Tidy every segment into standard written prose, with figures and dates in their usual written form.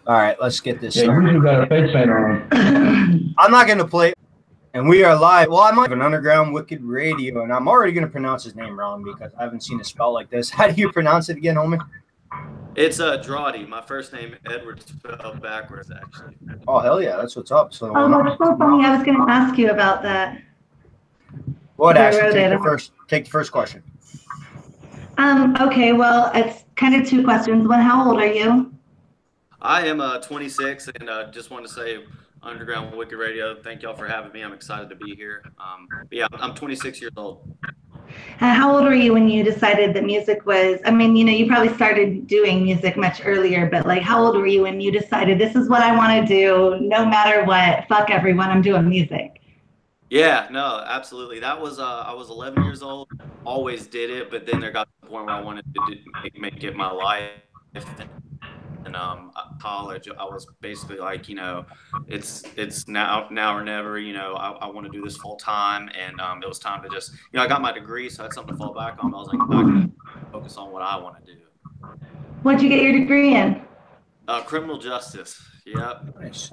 All right, let's get this Yeah, started. you got a face paint on. I'm not going to play. And we are live. Well, I'm on an Underground Wicked Radio, and I'm already going to pronounce his name wrong because I haven't seen it spelled like this. How do you pronounce it again, homie? It's Drawde. My first name, Edward, spelled backwards, actually. Oh, hell yeah. That's what's up. So, that's so funny. I was going to ask you about that. What, Ashley? Take the first question. Okay, well, it's kind of two questions. One, how old are you? I am 26, and just want to say, Underground Wicked Radio, thank y'all for having me. I'm excited to be here. Yeah, I'm 26 years old. How old were you when you decided that music was, I mean, you probably started doing music much earlier, but like how old were you when you decided this is what I want to do, no matter what, fuck everyone, I'm doing music? Yeah, no, absolutely. That was, I was 11 years old, always did it, but then there got to the point where I wanted to make it my life. And college, I was basically like, it's now or never. I want to do this full time, and it was time to just, I got my degree, so I had something to fall back on. I was like, I can focus on what I want to do. What'd you get your degree in? Criminal justice. Yep. Nice.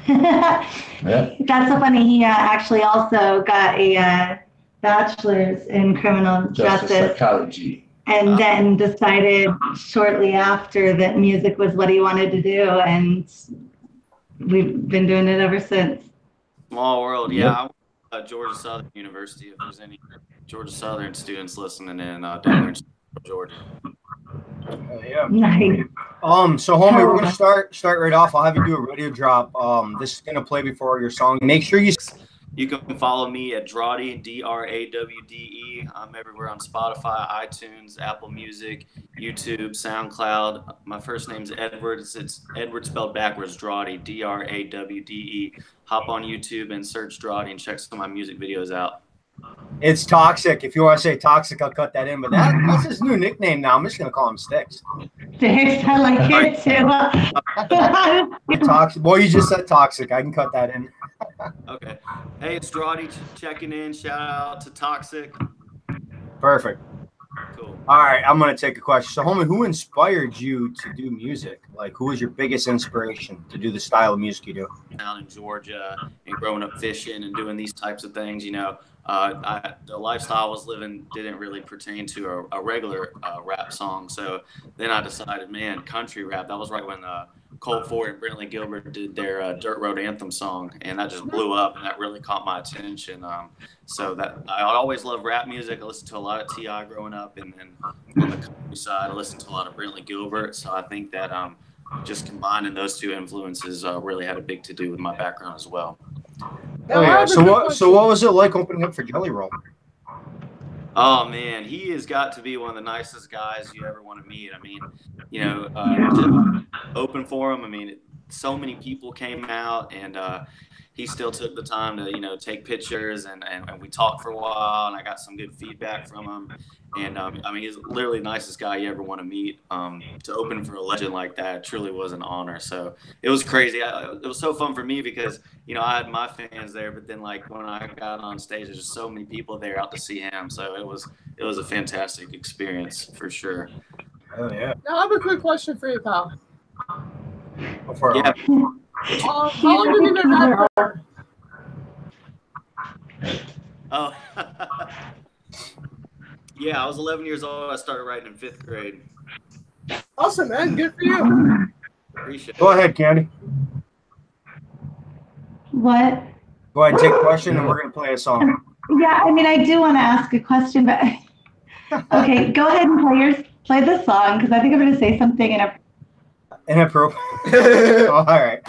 Yeah. That's so funny. He actually also got a bachelor's in criminal justice psychology. And then decided shortly after that music was what he wanted to do, and we've been doing it ever since. Small world, yeah. I went to Georgia Southern University. If there's any Georgia Southern students listening in down there in Georgia. Yeah. Nice. So homie, we're gonna start right off. I'll have you do a radio drop. This is gonna play before your song. Make sure you can follow me at Drawde, Drawde. I'm everywhere on Spotify, iTunes, Apple Music, YouTube, SoundCloud. My first name's Edward. It's Edward spelled backwards, Drawde, Drawde. Hop on YouTube and search Drawde and check some of my music videos out. It's Toxic. If you want to say Toxic, I'll cut that in. But that's his new nickname now. I'm just going to call him Sticks. Sticks, I like it too. Toxic. Boy, you just said Toxic. I can cut that in. Okay. Hey, it's Drawde checking in. Shout out to Toxic. Perfect. Cool. All right, I'm going to take a question. So, homie, who inspired you to do music? Like, who was your biggest inspiration to do the style of music you do? Down in Georgia and growing up fishing and doing these types of things, the lifestyle I was living didn't really pertain to a regular rap song. So then I decided, man, country rap. That was right when Colt Ford and Brentley Gilbert did their Dirt Road Anthem song, and that just blew up, and that really caught my attention. So that I always loved rap music. I listened to a lot of T.I. growing up, and then on the country side, I listened to a lot of Brentley Gilbert. So I think that just combining those two influences really had a big to do with my background as well. Oh yeah. So what was it like opening up for Jelly Roll? Oh man, he has got to be one of the nicest guys you ever want to meet. I mean, just open for him. I mean, so many people came out, and he still took the time to take pictures, and we talked for a while, and I got some good feedback from him. And I mean, he's literally the nicest guy you ever want to meet. To open for a legend like that truly was an honor. So it was crazy. It was so fun for me because I had my fans there, but then like when I got on stage, there's just so many people there out to see him. So it was a fantastic experience for sure. Oh yeah. Now I have a quick question for you, pal. Yeah. How long have you been rap for? Oh. Yeah, I was 11 years old. I started writing in 5th grade. Awesome, man. Good for you. Appreciate it. Go ahead, Candy. What? Go ahead and take a question, and we're going to play a song. Yeah, I mean, I do want to ask a question, but okay, go ahead and play the song because I think I'm going to say something inappropriate. All right.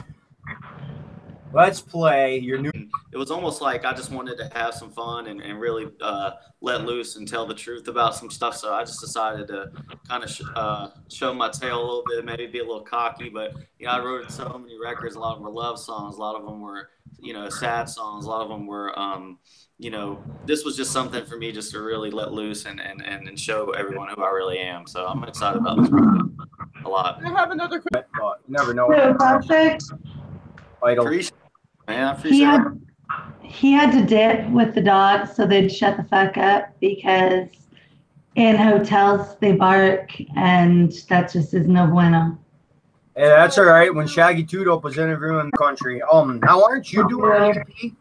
Let's play your new. It was almost like I just wanted to have some fun and really let loose and tell the truth about some stuff. So I just decided to kind of show my tail a little bit, maybe be a little cocky. But I wrote so many records. A lot of them were love songs. A lot of them were sad songs. A lot of them were this was just something for me just to really let loose and show everyone who I really am. So I'm excited about this project a lot. I have another question. Never know. Perfect. Man, I appreciate it. He had to dip with the dogs so they'd shut the fuck up because in hotels they bark and that just is no bueno. Yeah, that's all right. When Shaggy Two Dope was interviewing the country, now aren't you doing an EP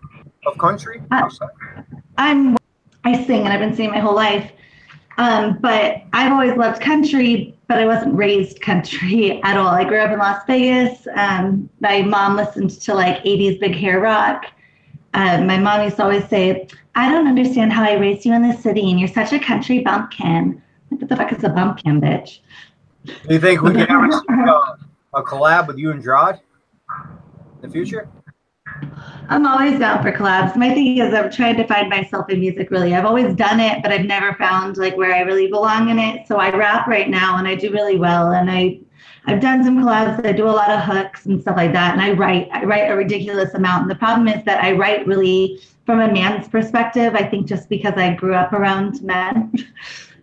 of country? I sing and I've been singing my whole life. But I've always loved country, but I wasn't raised country at all. I grew up in Las Vegas. My mom listened to like 80s big hair rock. My mom used to always say, I don't understand how I raised you in the city and you're such a country bumpkin. What the fuck is a bumpkin, bitch? Do you think we could ever see a collab with you and Drawde in the future? I'm always down for collabs. My thing is I've tried to find myself in music really. I've always done it, but I've never found like where I really belong in it. So I rap right now and I do really well. And I've done some collabs. I do a lot of hooks and stuff like that. And I write a ridiculous amount. And the problem is that I write really from a man's perspective. I think just because I grew up around men.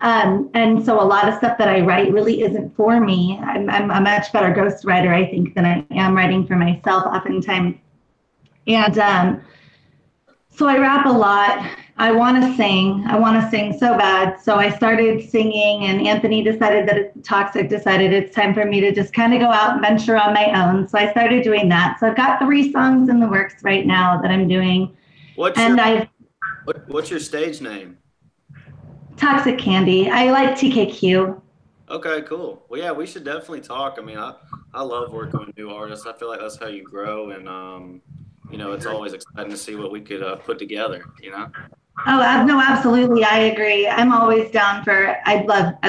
And so a lot of stuff that I write really isn't for me. I'm a much better ghostwriter, I think, than I am writing for myself oftentimes. And so I rap a lot. I want to sing so bad. So I started singing, and Anthony Toxic decided it's time for me to just kind of go out and venture on my own. So I started doing that. So I've got 3 songs in the works right now that I'm doing. What's your stage name? Toxic Candy. I like TKQ. Okay, cool. Well, yeah, we should definitely talk. I mean, I love working with new artists. I feel like that's how you grow, and you know, it's always exciting to see what we could put together, you know? Oh, no, absolutely. I agree. I'm always down for, I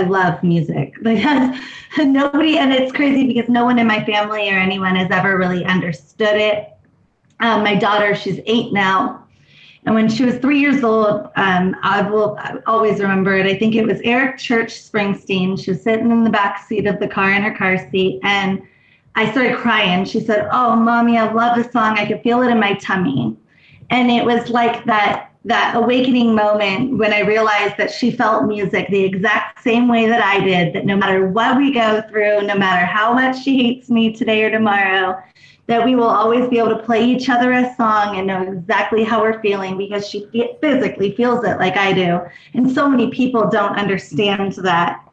love music. Because nobody, and it's crazy because no one in my family or anyone has ever really understood it. My daughter, she's 8 now. And when she was 3 years old, I always remember it. I think it was Eric Church Springsteen. She was sitting in the back seat of the car in her car seat, and I started crying. She said, "Oh, Mommy, I love this song. I could feel it in my tummy." And it was like that awakening moment when I realized that she felt music the exact same way that I did, that no matter what we go through, no matter how much she hates me today or tomorrow, that we will always be able to play each other a song and know exactly how we're feeling because she physically feels it like I do. And so many people don't understand that.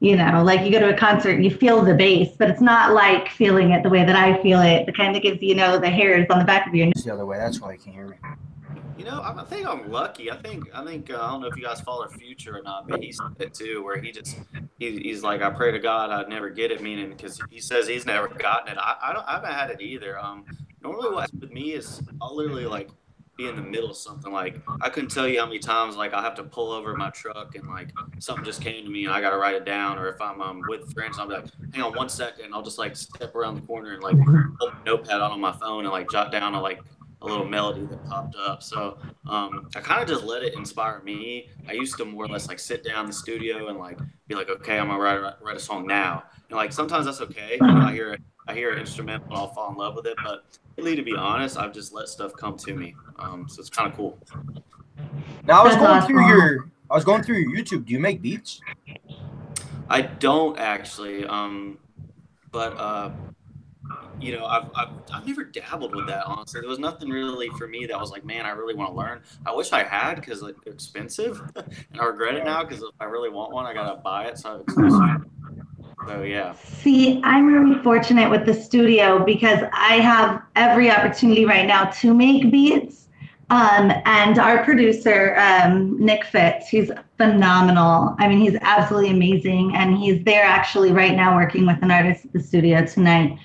You know, like you go to a concert and you feel the bass, but it's not like feeling it the way that I feel it. The kind that gives you know the hairs on the back of your neck. It's the other way. That's why you can't hear me. You know, I think I'm lucky. I think I don't know if you guys follow Future or not, but he said it too, where he's like, I pray to God I'd never get it, meaning because he says he's never gotten it. I haven't had it either. Normally what happens with me is I'll literally like be in the middle of something. Like I couldn't tell you how many times like I have to pull over my truck and like something just came to me and I got to write it down. Or if I'm with friends, I'll be like, hang on 1 second. I'll just like step around the corner and like pull my notepad out on my phone and like jot down a little melody that popped up. So I kind of just let it inspire me. I used to more or less like sit down in the studio and like be like, okay, I'm gonna write a song now. And like sometimes that's okay. You know, I hear an instrumental and I'll fall in love with it. But really, to be honest, I've just let stuff come to me. So it's kind of cool. Now I was going through your YouTube. Do you make beats? I don't actually. But you know, I've never dabbled with that, honestly. There was nothing really for me that was like, man, I really want to learn. I wish I had because like, they're expensive, and I regret it now because if I really want one, I gotta buy it. So I have exclusive. So yeah. See, I'm really fortunate with the studio because I have every opportunity right now to make beats. And our producer, Nick Fitz, he's phenomenal. I mean, he's absolutely amazing, and he's there actually right now working with an artist at the studio tonight.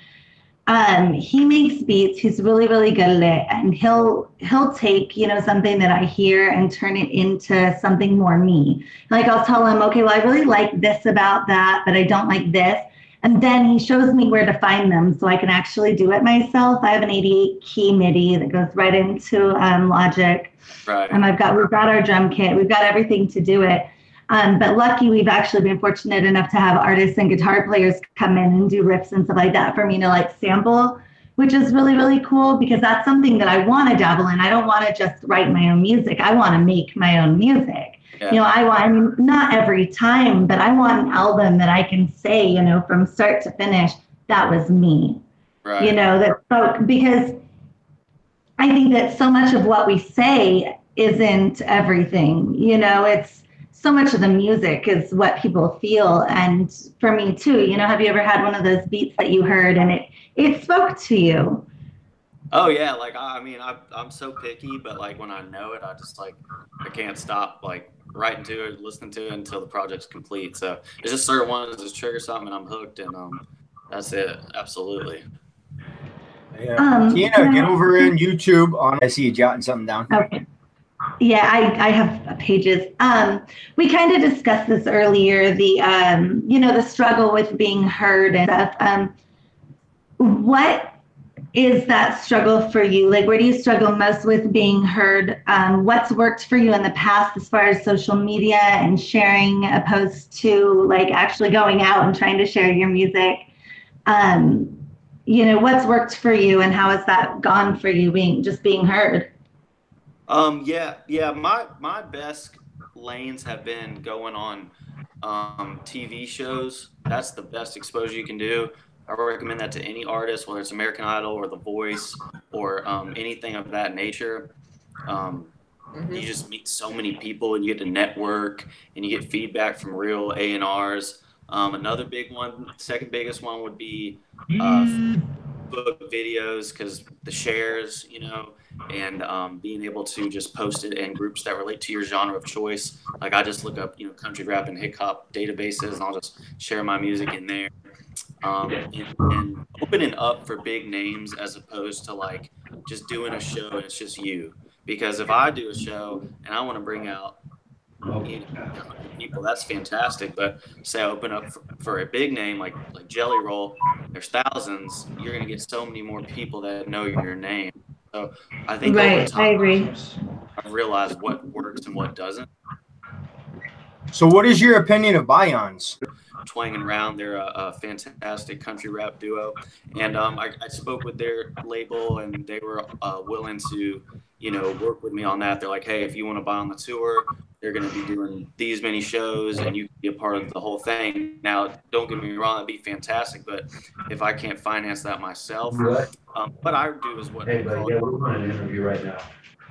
He makes beats. He's really, really good at it. And he'll take, you know, something that I hear and turn it into something more me. Like I'll tell him, okay, well, I really like this about that, but I don't like this. And then he shows me where to find them so I can actually do it myself. I have an 88 key MIDI that goes right into Logic. Right. And we've got our drum kit. We've got everything to do it. But lucky, we've actually been fortunate enough to have artists and guitar players come in and do riffs and stuff like that for me to like sample, which is really, really cool because that's something that I want to dabble in. I don't want to just write my own music. I want to make my own music. Yeah. You know, I mean, not every time, but I want an album that I can say, you know, from start to finish, that was me. Right. You know, because I think that so much of what we say isn't everything. You know, it's so much of the music is what people feel. And for me too, you know, have you ever had one of those beats that you heard and it spoke to you? Oh yeah, like I mean, I'm so picky, but like when I know it, I just like I can't stop like writing to it, listening to it until the project's complete. So it's just certain ones that trigger something, and I'm hooked, and that's it. Absolutely. Yeah. Tina, get over in YouTube on. I see you jotting something down. Okay. Yeah, I have pages. We kind of discussed this earlier, the you know, the struggle with being heard and stuff. What is that struggle for you? Like, where do you struggle most with being heard? What's worked for you in the past as far as social media and sharing, opposed to like actually going out and trying to share your music? You know, what's worked for you and how has that gone for you being heard? Yeah. My best lanes have been going on TV shows. That's the best exposure you can do. I recommend that to any artist, whether it's American Idol or The Voice or anything of that nature. You just meet so many people and you get to network and you get feedback from real A&Rs. Another big one, second biggest one would be book videos, because the shares, you know, and being able to just post it in groups that relate to your genre of choice. Like I just look up, you know, country rap and hip hop databases, and I'll just share my music in there. And opening up for big names as opposed to like just doing a show and it's just you. Because if I do a show and I want to bring out, you know, 100 people, that's fantastic. But say I open up for a big name like Jelly Roll, there's thousands. You're gonna get so many more people that know your name. So I think over time, I agree. I've realized what works and what doesn't. So, what is your opinion of Bions? Twang and Round, they're a fantastic country rap duo, and I spoke with their label, and they were willing to, you know, work with me on that. They're like, hey, if you want to buy on the tour, they're going to be doing these many shows, and you can be a part of the whole thing. Now, don't get me wrong, that'd be fantastic, but if I can't finance that myself, what I do is what Hey, buddy, yeah, we're running an interview right now.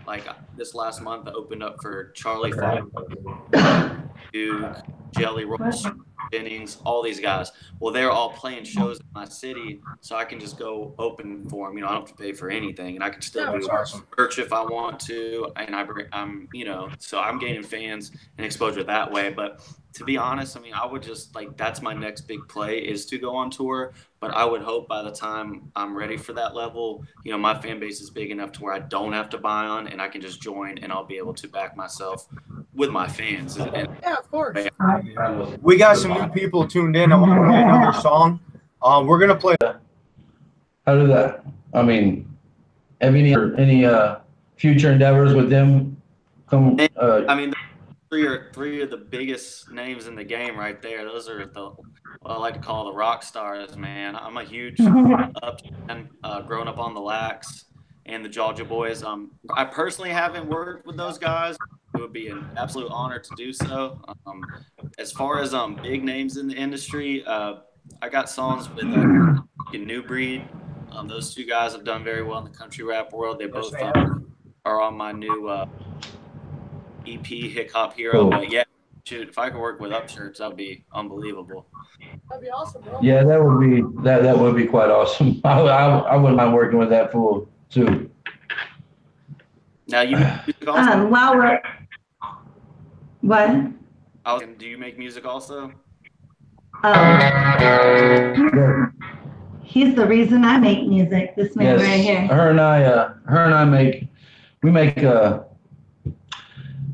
like this last month, I opened up for Charlie Funk, Duke, Jelly Roll, Jennings, all these guys. Well, they're all playing shows in my city, so I can just go open for them. You know, I don't have to pay for anything, and I can still do merch if I want to. And I'm, you know, so I'm gaining fans and exposure that way. But to be honest, I mean, I would just like, that's my next big play is to go on tour. But I would hope by the time I'm ready for that level, you know, my fan base is big enough to where I don't have to buy on, and I can just join, and I'll be able to back myself with my fans. And Yeah, of course. We got some new people tuned in. I want to play another song. We're gonna play. How did that? I mean, have any future endeavors with them? I mean, three of the biggest names in the game right there. Those are what I like to call the rock stars, man. I'm a huge up fan, growing up on the Lax and the Georgia Boys. I personally haven't worked with those guys. It would be an absolute honor to do so. As far as big names in the industry, I got songs with New Breed. Those two guys have done very well in the country rap world. They both are on my new EP, Hip Hop Hero. Cool. But yeah, shoot, if I could work with Upchurch, that'd be unbelievable. That'd be awesome, bro. Yeah, that would be quite awesome. I wouldn't mind working with that fool too. Now you make music also? While we're what? Do you make music also? He's the reason I make music. This man right here. Her and I make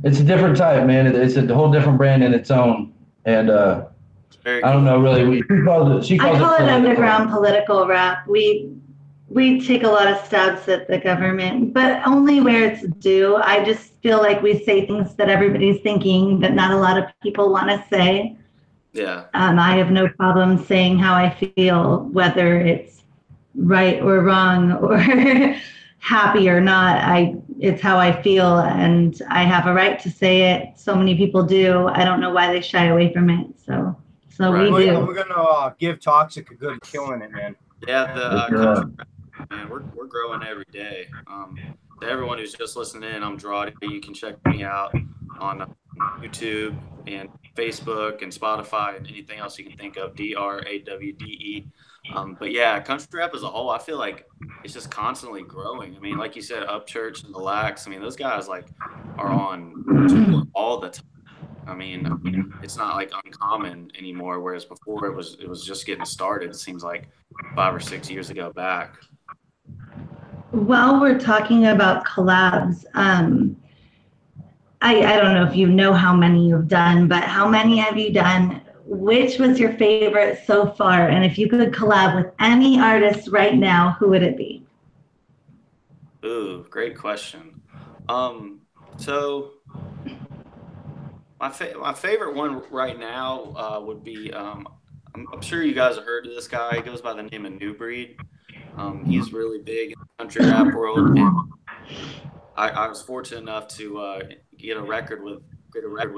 it's a different type, man. It's a whole different brand in its own, and I don't know really. She calls it underground political rap. We take a lot of stabs at the government, but only where it's due. I just feel like we say things that everybody's thinking, but not a lot of people want to say. Yeah. I have no problem saying how I feel, whether it's right or wrong or happy or not. It's how I feel, and I have a right to say it. So many people do. I don't know why they shy away from it. So right. We do. We're gonna give Toxic a good killing it, man. Yeah, the man, we're growing every day. To everyone who's just listening in, I'm Drawde. You can check me out on YouTube, and Facebook and Spotify and anything else you can think of. DRAWDE. But yeah, country rap as a whole, I feel like it's just constantly growing. I mean, like you said, Upchurch and the Lax. I mean, those guys like are on all the time. I mean, it's not like uncommon anymore. Whereas before it was just getting started. It seems like 5 or 6 years ago back. While we're talking about collabs, I don't know if you know how many you've done, but how many have you done? Which was your favorite so far? And if you could collab with any artist right now, who would it be? Ooh, great question. So my favorite one right now would be I'm sure you guys have heard of this guy. He goes by the name of New Breed. He's really big in the country rap world, and I was fortunate enough to get a record with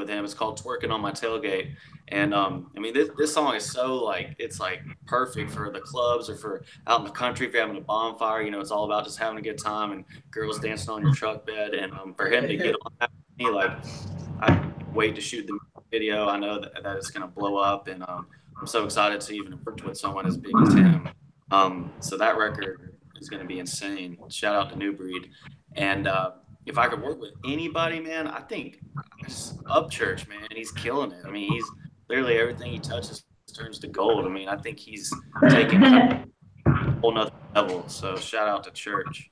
him. It's called "Twerking on My Tailgate," and I mean this song is so like it's like perfect for the clubs or for out in the country if you're having a bonfire. You know, it's all about just having a good time and girls dancing on your truck bed. And for him to get on that with me, like I can't wait to shoot the video. I know that it's gonna blow up, and I'm so excited to even work with someone as big as him. So that record is gonna be insane. Shout out to New Breed. And if I could work with anybody, man, I think just Upchurch, man, he's killing it. I mean, he's literally everything he touches turns to gold. I mean, I think he's taking a whole nother level. So shout out to Church.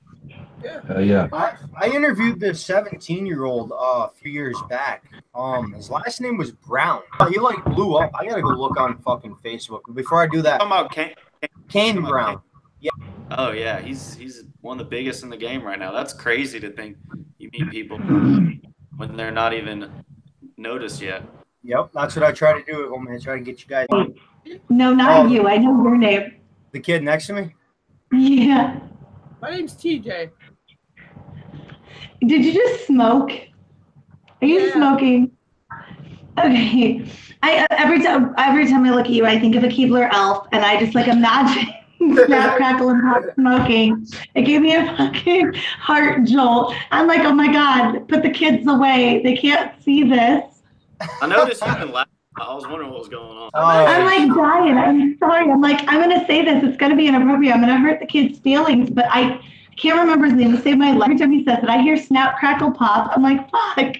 Yeah. I interviewed this 17-year-old a few years back. His last name was Brown. He like blew up. I gotta go look on fucking Facebook. Before I do that, Talking about Kane Brown. Yeah. Oh yeah, he's one of the biggest in the game right now. That's crazy to think you meet people when they're not even noticed yet. Yep, that's what I try to do at home. I try to get you guys. No, not you. I know your name. The kid next to me? Yeah. My name's TJ. Did you just smoke? Are you smoking? Okay. Every time I look at you, I think of a Keebler elf, and I just like imagine snap, crackle, and pop smoking. It gave me a fucking heart jolt. I'm like, oh my God, put the kids away. They can't see this. I noticed you've been laughing. I was wondering what was going on. I'm like dying. I'm sorry. I'm like, I'm going to say this. It's going to be inappropriate. I'm going to hurt the kid's feelings, but I can't remember his name to save my life. Every time he says it, I hear snap, crackle, pop. I'm like, fuck.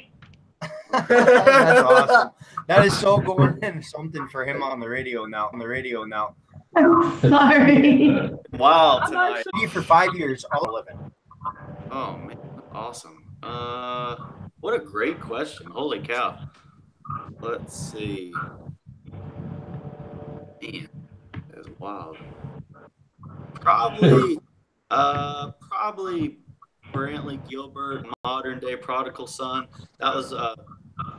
That's awesome. That is so going in something for him on the radio now. I'm sorry. Wow, tonight. For 5 years, all living. Oh man, awesome. What a great question. Holy cow. Let's see. Man, that's wild. Probably Brantley Gilbert, Modern Day Prodigal Son. That was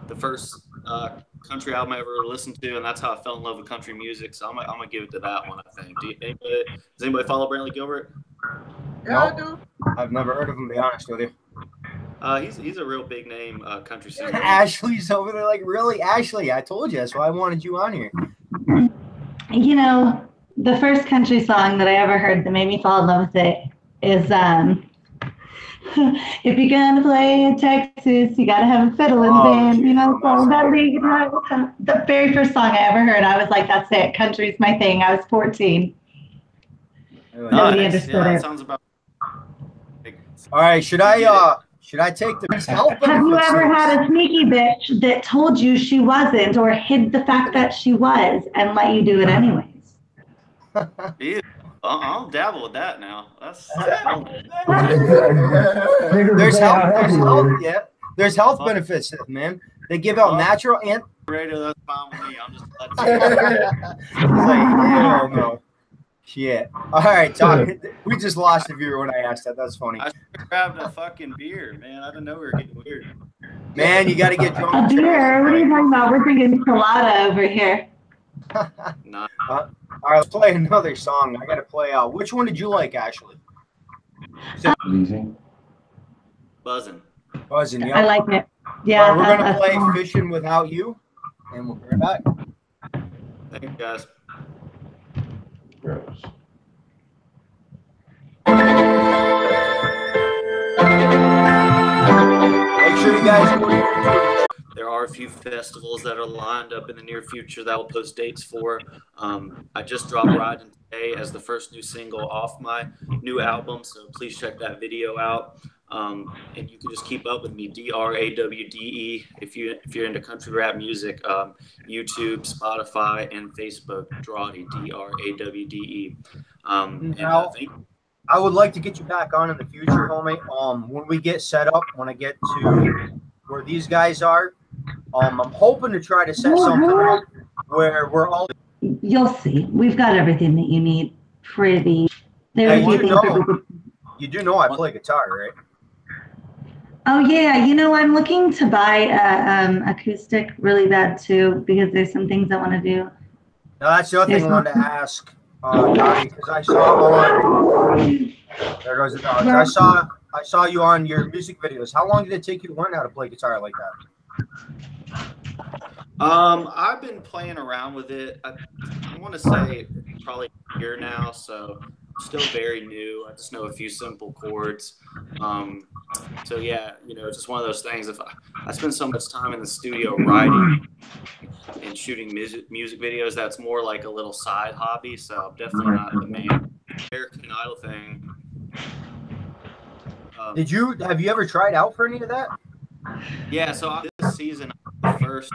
the first country album I ever listened to, and that's how I fell in love with country music. So I'm gonna give it to that one. I think. Does anybody follow Brantley Gilbert? Yeah, Nope. I do. I've never heard of him, to be honest with you. He's a real big name country singer. Ashley's over there like, really? Ashley, I told you. That's why I wanted you on here. You know, the first country song that I ever heard that made me fall in love with it is if you're gonna play in Texas, you gotta have a fiddle in the band. You know, so the very first song I ever heard, I was like, that's it. Country's my thing. I was 14. Nobody understood yeah, it. that sounds about. All right, should I take the help? Have you ever had a sneaky bitch that told you she wasn't or hid the fact that she was and let you do it anyways? Yeah, I'll dabble with that now. That's There's health benefits, man. They give out natural and radio. That's fine with me. I'm just it's like, hell no. Shit. All right, Tom. We just lost a viewer when I asked that. That's funny. I grabbed a fucking beer, man. I didn't know we were getting weird. Man, you got to get drunk. A beer? What are you talking about? We're drinking colada over here. Nah. All right, let's play another song. I got to play out. Which one did you like, Ashley? Buzzing. Buzzing, yeah. I like it. Yeah. All right, we're going to play Fishing Without You, and we'll be right back. Thank you, guys. Make sure you guys go to There are a few festivals that are lined up in the near future that I'll post dates for. I just dropped Riding Today as the first new single off my new album, so please check that video out. And you can just keep up with me, Drawde, if you're into country rap music, YouTube, Spotify, and Facebook, Drawde, Drawde. Now, I would like to get you back on in the future, homie. When we get set up, when I get to where these guys are, I'm hoping to try to set something up where we're all. You'll see. We've got everything that you need for the. Hey, you do know I play guitar, right? Oh yeah, I'm looking to buy acoustic really bad too, because there's some things I want to do. Now that's the other thing I wanted to ask, because I saw there goes the dog. I saw you on your music videos. How long did it take you to learn how to play guitar like that? I've been playing around with it. I want to say probably a year now, so still very new. I just know a few simple chords. So yeah, it's just one of those things. If I spend so much time in the studio writing and shooting music videos, that's more like a little side hobby. So I'm definitely not the main American Idol thing. Have you ever tried out for any of that? Yeah, so this season, I'm the first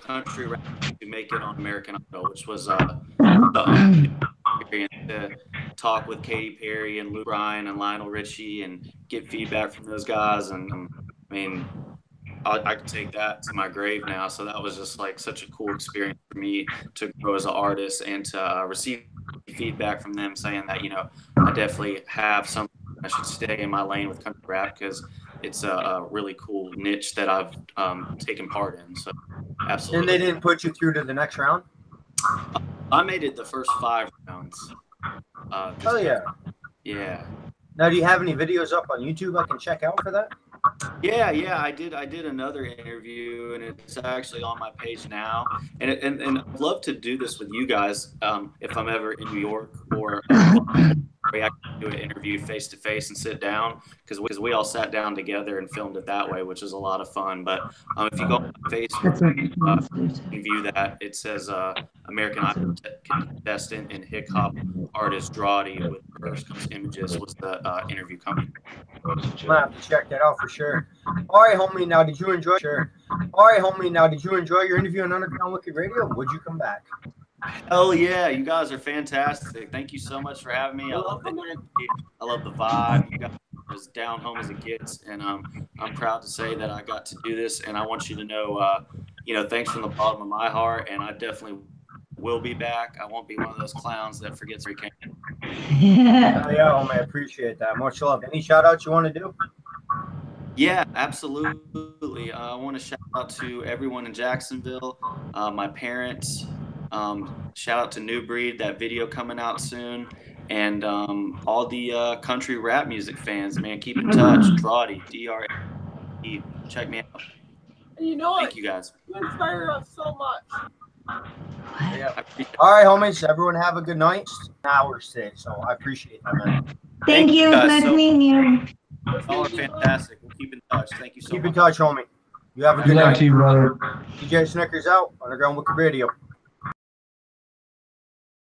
country rapper to make it on American Idol, which was the experience to talk with Katy Perry and Luke Bryan and Lionel Richie and get feedback from those guys. And I mean, I can take that to my grave now. So that was just like such a cool experience for me to grow as an artist and to receive feedback from them saying that, I definitely have something I should stay in my lane with country rap because it's a really cool niche that I've taken part in. So absolutely. And they didn't put you through to the next round? I made it the first 5 rounds. Oh yeah. Yeah. Now, do you have any videos up on YouTube I can check out for that? Yeah, I did another interview, and it's actually on my page now. And I'd love to do this with you guys if I'm ever in New York or I can do an interview face to face and sit down because we all sat down together and filmed it that way, which is a lot of fun. But if you go on Facebook, you can view that. It says American Idol contestant and hip hop artist Drawde with First Comes Images was the interview company. I'm gonna have to check that out for sure. All right, homie. Now, did you enjoy? Sure. All right, homie. Now, did you enjoy your interview on Underground Wicked Radio? Would you come back? Hell yeah, you guys are fantastic. Thank you so much for having me. I love the vibe. You guys are as down home as it gets, and I'm proud to say that I got to do this. And I want you to know, thanks from the bottom of my heart. And I definitely will be back. I won't be one of those clowns that forgets where he came. Yeah, homie, I appreciate that. Much love. Any shout outs you want to do? Yeah, absolutely. I want to shout out to everyone in Jacksonville, my parents. Shout out to New Breed, that video coming out soon, and all the country rap music fans, man. Keep in touch. Drawde, D-R-A-D. Check me out. And Thank you guys. You inspire us so much. Yeah. All right, homies. Everyone have a good night. Hours today, so I appreciate that, man. Thank you. Nice meeting you. All are fantastic. We'll keep in touch. Thank you so much. Keep in touch, homie. You have a good Good night night. to you, brother. DJ Snickers out. Underground Wicked Radio.